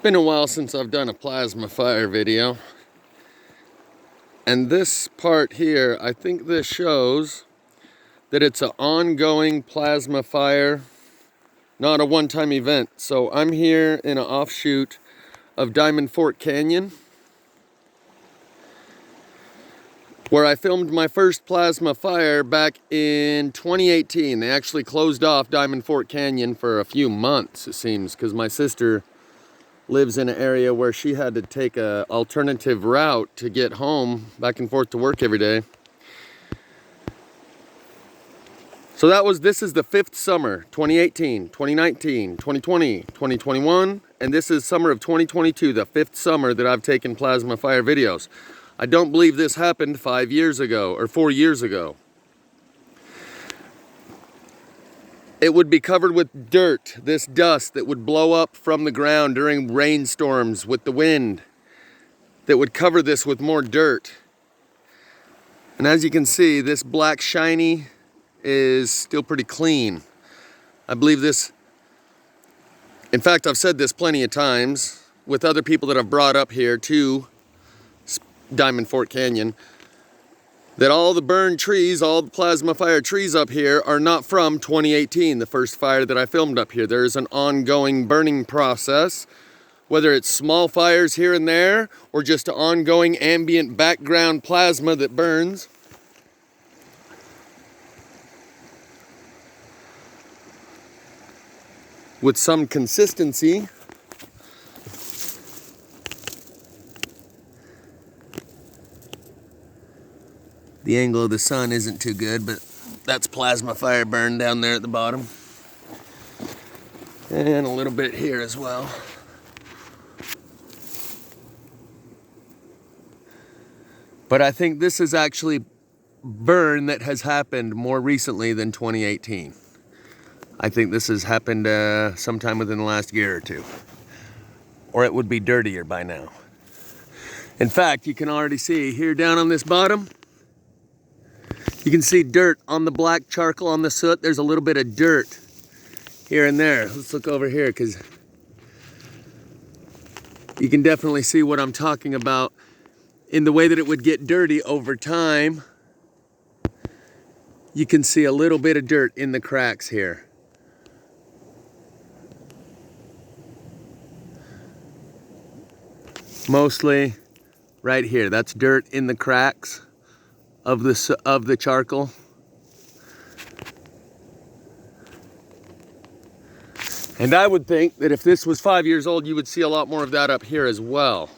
Been a while since I've done a plasma fire video. And this part here, I think this shows that it's an ongoing plasma fire, not a one-time event. So I'm here in an offshoot of Diamond Fork Canyon, where I filmed my first plasma fire back in 2018. They actually closed off Diamond Fork Canyon for a few months, it seems, because my sister lives in an area where she had to take an alternative route to get home, back and forth to work every day. So this is the fifth summer, 2018, 2019, 2020, 2021, and this is summer of 2022, the fifth summer that I've taken plasma fire videos. I don't believe this happened 5 years ago or 4 years ago. It would be covered with dirt, this dust that would blow up from the ground during rainstorms with the wind, that would cover this with more dirt. And as you can see, this black shiny is still pretty clean. I believe this, in fact, I've said this plenty of times with other people that I've brought up here to Diamond Fork Canyon, that all the burned trees, all the plasma fire trees up here are not from 2018, the first fire that I filmed up here. There is an ongoing burning process, whether it's small fires here and there or just an ongoing ambient background plasma that burns. With some consistency. The angle of the sun isn't too good, but that's plasma fire burn down there at the bottom. And a little bit here as well. But I think this is actually burn that has happened more recently than 2018. I think this has happened sometime within the last year or two. Or it would be dirtier by now. In fact, you can already see here down on this bottom, you can see dirt on the black charcoal on the soot. There's a little bit of dirt here and there. Let's look over here because you can definitely see what I'm talking about in the way that it would get dirty over time. You can see a little bit of dirt in the cracks here. Mostly right here. That's dirt in the cracks of the charcoal. And I would think that if this was 5 years old, you would see a lot more of that up here as well.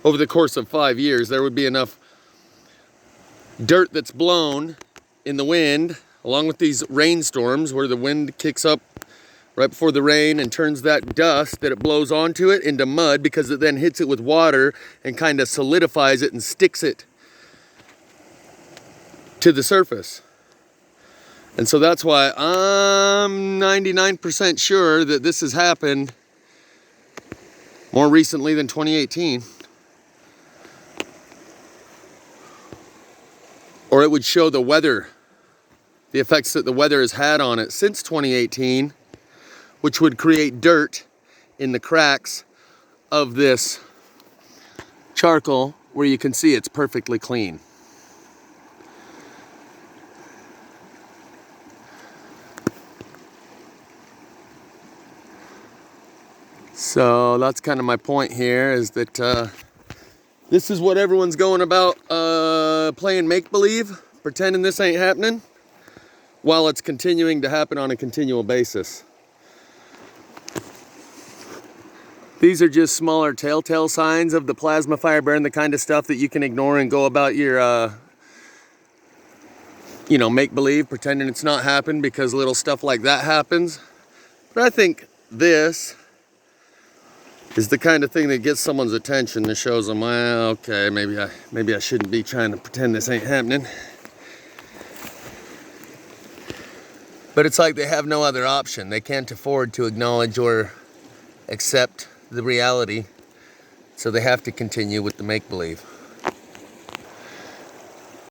Over the course of 5 years, there would be enough dirt that's blown in the wind, along with these rainstorms where the wind kicks up right before the rain and turns that dust that it blows onto it into mud, because it then hits it with water and kind of solidifies it and sticks it to the surface. And so that's why I'm 99% sure that this has happened more recently than 2018. Or it would show the weather, the effects that the weather has had on it since 2018, which would create dirt in the cracks of this charcoal where you can see it's perfectly clean. So that's kind of my point here, is that this is what everyone's going about playing make-believe, pretending this ain't happening, while it's continuing to happen on a continual basis. These are just smaller telltale signs of the plasma fire burn, the kind of stuff that you can ignore and go about your, make-believe, pretending it's not happened because little stuff like that happens. But I think this is the kind of thing that gets someone's attention, that shows them, well, okay, maybe I shouldn't be trying to pretend this ain't happening. But it's like they have no other option. They can't afford to acknowledge or accept the reality, so they have to continue with the make-believe.